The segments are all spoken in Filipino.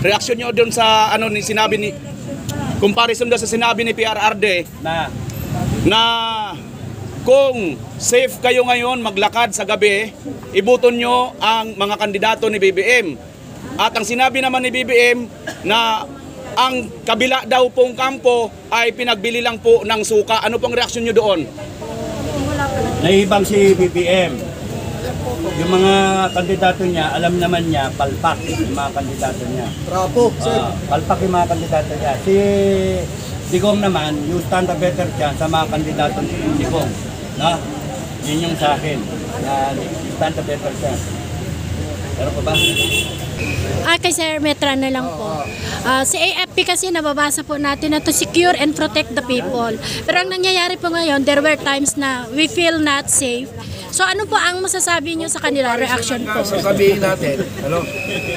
reaksyon nyo doon sa ano ni sinabi ni comparison doon sa sinabi ni PRRD na kung safe kayo ngayon maglakad sa gabi, ibuton nyo ang mga kandidato ni BBM. At ang sinabi naman ni BBM na ang kabila daw pong kampo ay pinagbili lang po ng suka. Ano pong reaksyon nyo doon? Naibang si BBM. Yung mga kandidato niya, alam naman niya, palpak yung mga kandidato niya. Bravo, sir. Palpak yung mga kandidato niya. Si Digong naman, you stand a better chance sa mga kandidato ni Digong. No? Yun yung sa akin. You stand a better chance. Pero pa ba? Kay Sir Metra na lang po. Si AFP kasi nababasa po natin na to secure and protect the people. Pero ang nangyayari po ngayon, there were times na we feel not safe. So ano po ang masasabi niyo sa kanila, reaction po? Sasabihin natin,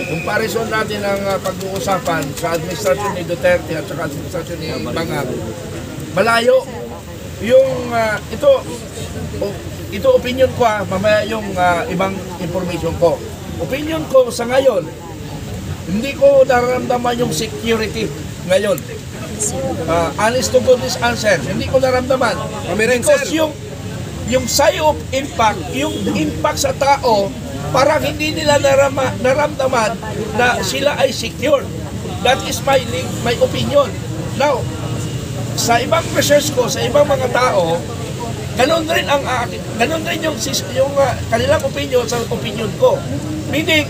comparison natin ang pag-uusapan sa administrasyon ni Duterte at sa administrasyon ni Bangag. Malayo. Yung ito opinion ko, mamaya yung ibang information ko. Opinion ko sa ngayon, hindi ko nararamdaman yung security ngayon. Honest to goodness answer, hindi ko nararamdaman. Because yung side of impact, yung impact sa tao, parang hindi nila naramdaman na sila ay secure. That is my opinion. Now, sa ibang research ko, sa ibang mga tao, ganun rin yung kanilang opinion sa opinion ko. Meaning,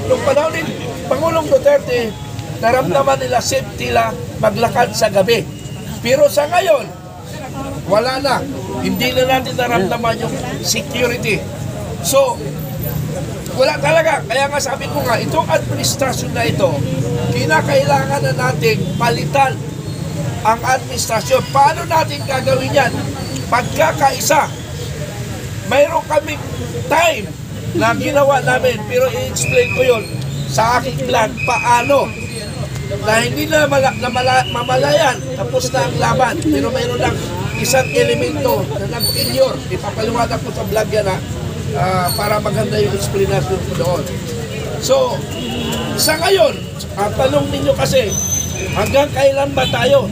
nung panahon ni Pangulong Duterte, naramdaman nila safety lang maglakad sa gabi. Pero sa ngayon, wala na. Hindi na natin naramdaman yung security. So, wala talaga. Kaya nga sabi ko nga, itong administrasyon na ito, kinakailangan na natin palitan ang administrasyon. Paano natin gagawin yan? Pagkakaisa. Mayroon kaming time na ginawa namin, pero i-explain ko yun sa aking plan paano na hindi na mamalayan, tapos na ang laban, pero mayroon lang isang elemento na nag-failure. Ipapaliwanag ko sa vlog yan para maganda yung explanation ko doon. So, sa ngayon, ang tanong ninyo kasi, hanggang kailan ba tayo?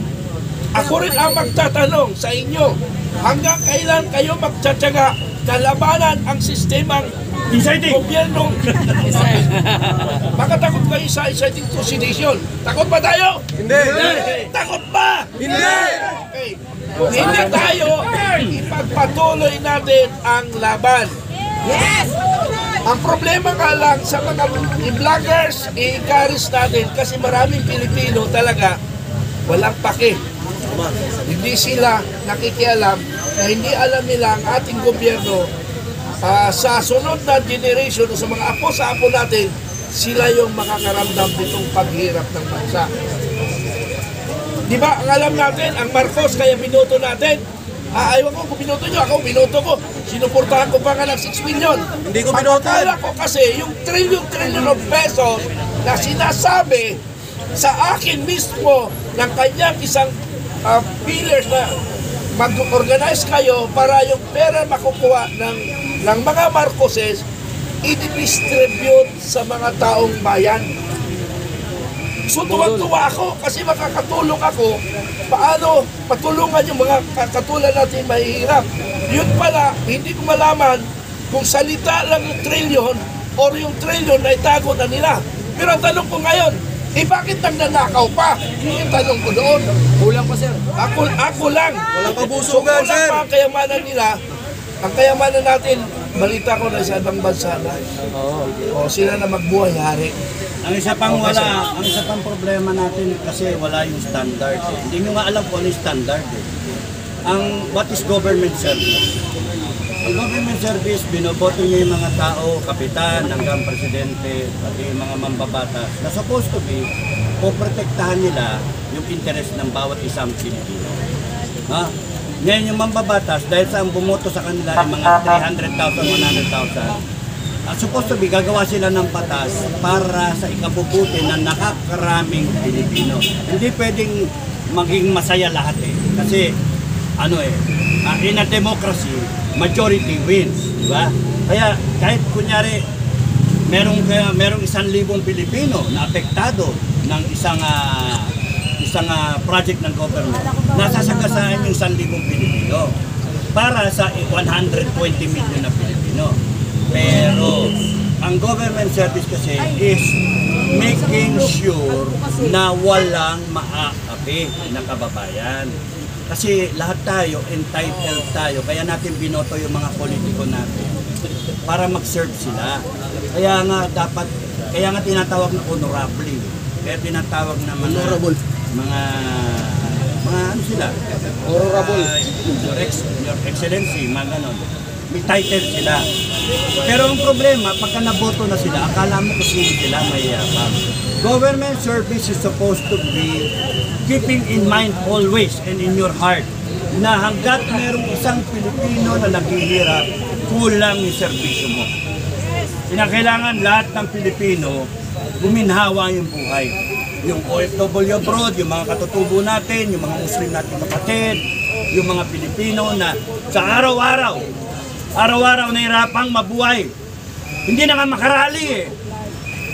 Ako rin ang magtatanong sa inyo, hanggang kailan kayo magtsatsaga na labanan ang sistemang gobyerno? Baka takot kayo sa inciting to sedition. Takot ba tayo? Hindi! Takot ba? Hindi! Okay. Hindi tayo, ipagpatuloy natin ang laban. Yes! Ang problema nga lang sa mga vloggers, i-encourage natin kasi maraming Pilipino talaga walang pake. Hindi sila nakikialam na hindi alam nila ang ating gobyerno sa sunod na generation o sa mga apo sa apo natin, sila yung makakaramdam nitong paghirap ng bansa. Di ba, ang alam natin, ang Marcos kaya binoto natin, ayaw ko kung binoto nyo, ako binoto ko, sinuportahan ko pa nga ng 6 million. Hindi ko binoto. Akala ko kasi yung trillion of pesos na sinasabi sa akin mismo ng kanyang isang pillars na mag-organize kayo para yung pera makukuha ng mga Marcoses i-distribute sa mga taong bayan. So tuwag-tuwa ako kasi makakatulong ako paano patulungan yung mga katulad natin mahihirap. Yun pala, hindi ko malaman kung salita lang yung trillion or yung trillion na itago na nila. Pero ang tanong ko ngayon, bakit nagnanakaw pa? Yung tanong ko doon. Kulang pa, sir. Ako lang. Walang kabusugan, so, sir. Kulang pa ang kayamanan nila. Ang kayamanan natin, balita ko na sa ibang bansa na. O sila na magbuhay-hari. Ang isa pang problema natin kasi wala yung standard. Hindi nyo nga alam kung ano yung standard. What is government service? Ang government service, binoboto niya yung mga tao, kapitan, hanggang presidente, pati yung mga mambabatas, na supposed to be, poprotektahan nila yung interest ng bawat isang Pilipino. Ngayon yung mambabatas, dahil sa ang bumoto sa kanila ay mga 300,000, 100,000, supposed to be, gagawa sila ng patas para sa ikabubuti ng nakakaraming Pilipino. Hindi pwedeng maging masaya lahat Kasi, in a democracy, majority wins, di ba? Kaya kahit kunyari merong 1,000 Pilipino na apektado ng isang project ng government. Nasasagasaan yung 1,000 Pilipino para sa 120 million na Pilipino. Pero ang government service kasi is making sure na walang maaapi na kababayan. Kasi lahat tayo, entitled tayo, kaya natin binoto yung mga politiko natin para mag-serve sila. Kaya nga tinatawag na honorably. Kaya tinatawag na mga ano sila? Honorable. Your Excellency, mga ganon. May title sila. Pero ang problema, pagka naboto na sila, akala mo kung sino sila, mayayabang. Government service is supposed to be keeping in mind always and in your heart na hanggat merong isang Pilipino na naghihirap, kulang yung serbisyo mo. Kinakailangan lahat ng Pilipino guminhawa yung buhay. Yung OFW abroad, yung mga katutubo natin, yung mga Muslim natin kapatid, yung mga Pilipino na sa araw-araw nahirapang mabuhay. Hindi na nga makarali eh.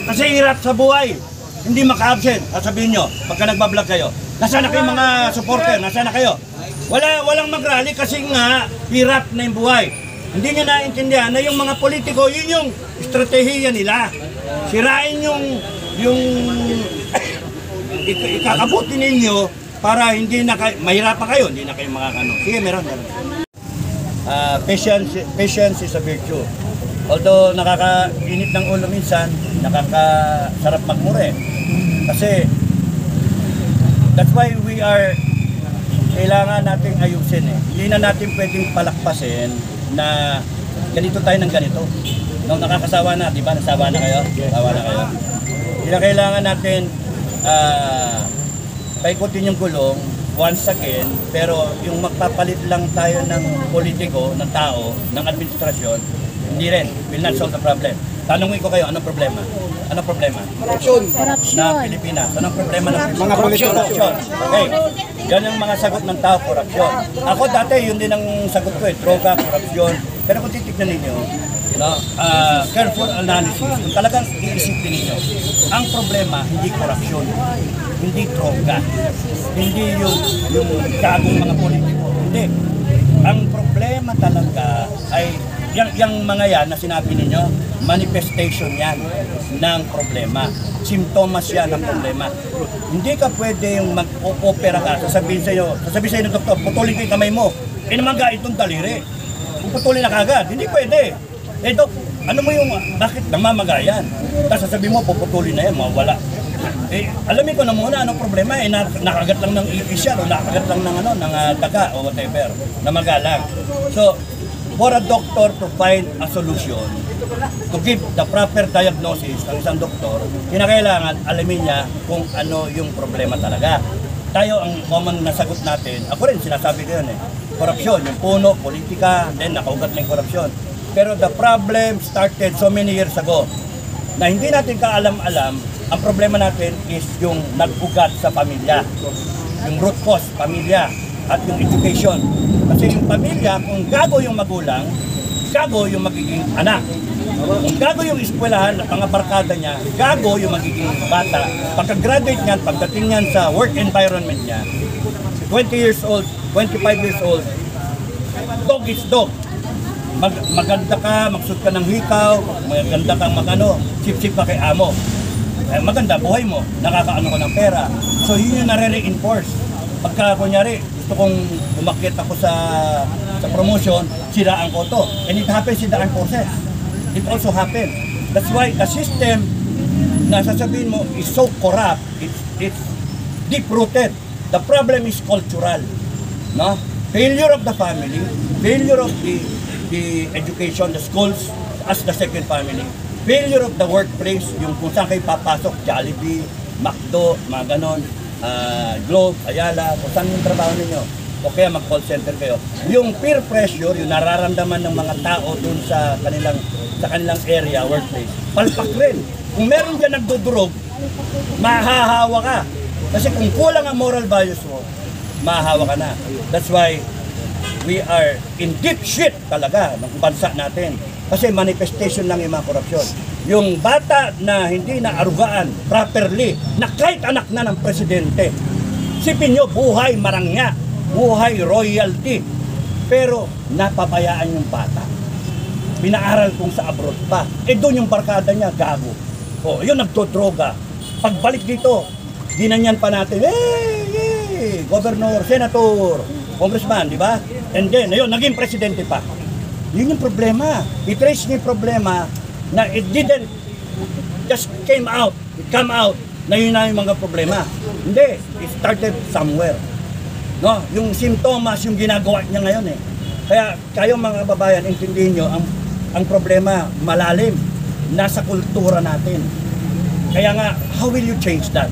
Kasi hirap sa buhay. Hindi maka-absent. Sabihin nyo, pagka nagbablog kayo, nasaan na kayo mga supporter? Nasaan na kayo? Walang mag-rally kasi nga hirap na yung buhay. Hindi nyo naintindihan na yung mga politiko, yun yung estratehiya nila. Sirain yung ikakabuti ninyo para hindi na kayo, mahirapan kayo, hindi na kayo makakano. Sige, meron. Patience is a virtue. Although nakakainit ng ulo minsan, nakakasarap magmure. Kasi that's why kailangan nating ayusin eh. Hindi na natin pwedeng palakpasin na ganito tayo ng ganito. Nung nakakasawa na, di ba? Nasawa na kayo? Sawa na kayo? Hindi na kailangan natin paikutin yung gulong once again, pero yung magpapalit lang tayo ng politiko, ng tao, ng administrasyon, hindi rin. Will not solve the problem. Tanungin ko kayo, anong problema? Anong problema? Korupsyon. Ng Pilipinas. Anong problema ng Pilipinas? Mga politiko. Korupsyon. Okay. Yan ang mga sagot ng tao, korupsyon. Ako dati, yun din ang sagot ko eh. Droga, korupsyon. Pero kung titignan ninyo, careful analysis, kung talagang iisipin ninyo, ang problema, hindi korupsyon, hindi droga, hindi yung gagong mga politiko. Hindi. Ang problema talaga ay yung mga yan na sinabi ninyo, manifestation yan ng problema. Simptomas yan ng problema. Hindi ka pwede yung mag-opera ka, sasabihin sa'yo ng doktor, putulin ko yung kamay mo. Namangga itong daliri. Kung putulin na kagad, hindi pwede. Dok, ano mo yung, bakit namamagayan? Tapos sasabihin mo, puputulin na yan, mawala. Alamin ko na muna anong problema nakagat lang ng ipis yan o nakagat lang ng daga o whatever, namagalang. So, for a doctor to find a solution, to give the proper diagnosis ng isang doktor, kinakailangan alamin niya kung ano yung problema talaga. Tayo, ang common na sagot natin, ako rin sinasabi ko yun korupsyon, yung puno, politika, then nakaugat ng korupsyon. Pero the problem started so many years ago na hindi natin kaalam-alam. Ang problema natin is yung nag-ugat sa pamilya. Yung root cause, pamilya at yung education. Kasi yung pamilya, kung gago yung magulang, gago yung magiging anak. Kung gago yung eskwelahan at mga barkada niya, gago yung magiging bata. Pagka-graduate niyan, pagdating niyan sa work environment niya, 20 years old, 25 years old, dog is dog. Maganda ka, magsuot ka ng hikaw, maganda kang sip-sip ka kay amo. Maganda, buhay mo, nakakaano ka ng pera. So yun yung nare-reinforce. Pagka kunyari, gusto kong umakyat ako sa promotion, siraan ko to. And it happens in the armed forces. It also happens. That's why the system na sasabihin mo is so corrupt, it's deep-rooted. The problem is cultural. No? Failure of the family, failure of the education, the schools as the second family. Failure of the workplace, yung kung saan kayo papasok, Jollibee, McDo, mga ganon, Globe, Ayala, kung saan yung trabaho ninyo. O kaya mag-call center kayo. Yung peer pressure, yung nararamdaman ng mga tao dun sa kanilang area, workplace, palpak rin. Kung meron dyan nagdudurog, mahahawa ka. Kasi kung kulang ang moral values mo, mahahawa ka na. That's why we are in deep shit talaga ng bansa natin. Kasi manifestation lang yung mga korupsyon. yung bata na hindi na arugaan properly, na kahit anak na ng presidente, sipin nyo, buhay marangya, buhay royalty, pero napabayaan yung bata. Pinaaral kung sa abroad pa. Doon yung barkada niya, gago. Yun nagtodroga. Pagbalik dito, ginanyan pa natin, hey, governor, senator, congressman, di ba? And then, ayun, naging presidente pa. Yun yung problema. I-trace niyo yung problema na it didn't just come out na yun na yung mga problema. Hindi, it started somewhere. No, yung simptomas yung ginagawa niya ngayon eh. Kaya kayo mga babayan, intindihin nyo, ang problema malalim, nasa kultura natin. Kaya nga, how will you change that?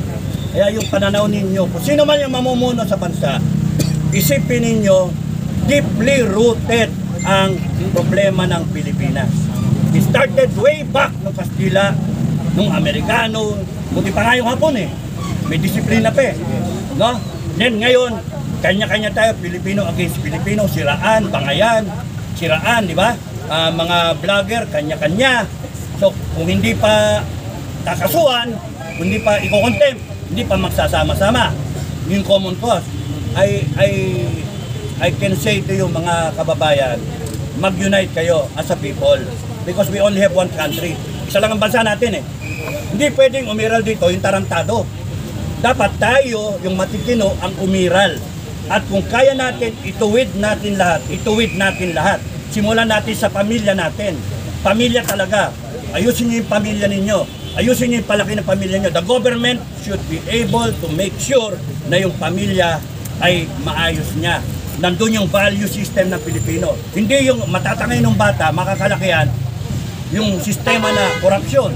Kaya yung pananaw ninyo, kung sino man yung mamumuno sa bansa, isipin ninyo, deeply rooted ang problema ng Pilipinas. It started way back ng Kastila, nung Amerikano, buti pa nga yung Hapon eh. May disiplina pa eh. No? Then ngayon, kanya-kanya tayo, Pilipino against Pilipino, siraan, bangayan, siraan, di ba? Mga vlogger, kanya-kanya. So, kung hindi pa kakasuhan, kung hindi pa i-contempt, hindi pa magsasama-sama, yung common cause, I can say to you mga kababayan, mag-unite kayo as a people because we only have one country. Isa lang ang bansa natin eh. Hindi pwedeng umiral dito yung tarantado. Dapat tayo, yung matitino, ang umiral. At kung kaya natin, ituwid natin lahat. Simulan natin sa pamilya natin. Pamilya talaga. Ayusin niyo yung pamilya ninyo. Ayusin niyo yung palaki ng pamilya niyo. The government should be able to make sure na yung pamilya ay maayos niya. Nandun yung value system ng Pilipino. Hindi yung matatangay ng bata, makakalakihan, yung sistema na korupsyon,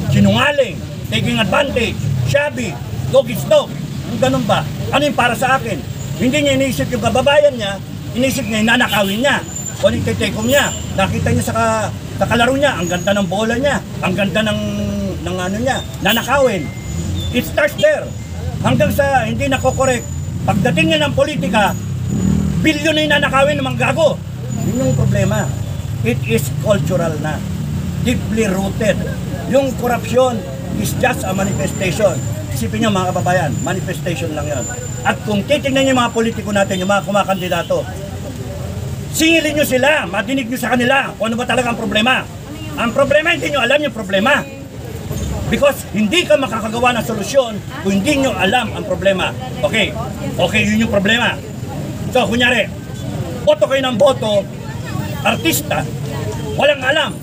sinungaling, taking advantage, shabby, dog is dog. Yung ganun ba? Ano yung para sa akin? Hindi niya iniisip yung kababayan niya, iniisip niya yung nanakawin niya, o nagtitekom niya. Nakita niya sa kalaro niya, ang ganda ng bola niya, ang ganda ng ano niya, nanakawin. It starts there. Hanggang sa hindi nakokorek. Pagdating niya ng politika, bilyon na yung nanakawin ng mga gago. Yun yung problema. It is cultural na. Deeply rooted. Yung korupsyon is just a manifestation. Isipin nyo mga kababayan, manifestation lang yan. At kung titignan nyo yung mga politiko natin, yung mga kumakandidato, singilin nyo sila, madinig nyo sa kanila kung ano ba talaga ang problema. Ang problema, hindi nyo alam yung problema. Because hindi ka makakagawa ng solusyon kung hindi nyo alam ang problema. Okay, yun yung problema. So, kunyari, boto kayo ng boto, artista, walang alam,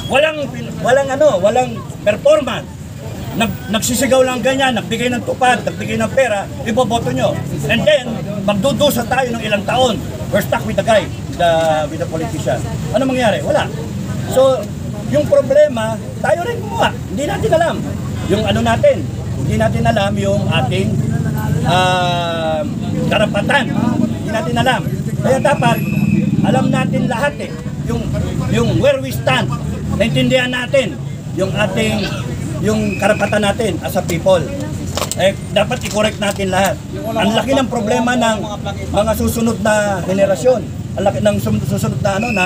walang performance. Nagsisigaw lang ganyan, nagbigay ng tupad, nagbigay ng pera, iboboto nyo. And then, magdudusa tayo ng ilang taon. We're stuck with the guy, with the politician. Ano mangyari? Wala. So, yung problema, tayo rin gumawa. Hindi natin alam. Yung ano natin, hindi natin alam yung ating karapatan. Hindi natin alam. Kaya dapat, alam natin lahat eh. Yung where we stand, naintindihan natin yung ating yung karapatan natin as a people. Dapat i-correct natin lahat. Ang laki ng problema ng mga susunod na henerasyon. Ang laki ng susunod na na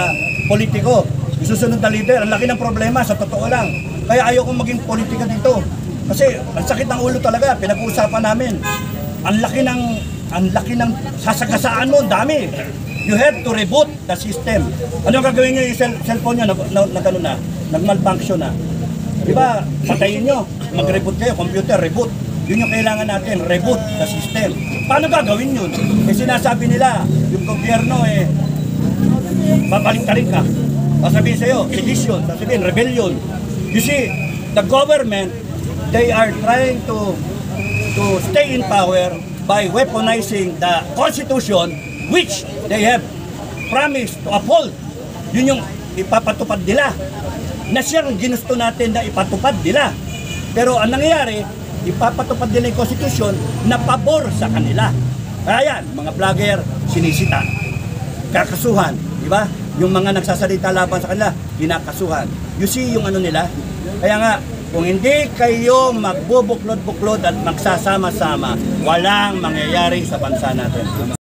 politiko. Yung susunod na leader. Ang laki ng problema sa totoo lang. Kaya ayoko maging politika dito. Kasi ang sakit ng ulo talaga. Pinag-uusapan namin. Ang laki ng sasagasaan mo. Ang dami. You have to reboot the system. Ano gagawin nyo yung cellphone nyo nag-malfunction na? Diba, patayin nyo, mag-reboot kayo, computer, reboot. Yun yung kailangan natin, reboot the system. Paano gagawin yun? Sinasabi nila, yung gobyerno babalik ka rin ka. Sasabihin sa'yo, sedition, sasabihin, rebellion. You see, the government, they are trying to stay in power by weaponizing the Constitution which they have promised to uphold. Yun yung ipapatupad nila. Na siyang ginusto natin na ipatupad nila. Pero ang nangyayari, ipapatupad nila yung Constitution na pabor sa kanila. Kaya yan, mga vlogger, sinisita. Kakasuhan, di ba? Yung mga nagsasalita laban sa kanila, kinakasuhan. You see yung ano nila? Kaya nga, kung hindi kayo magbubuklod-buklod at magsasama-sama, walang mangyayari sa bansa natin.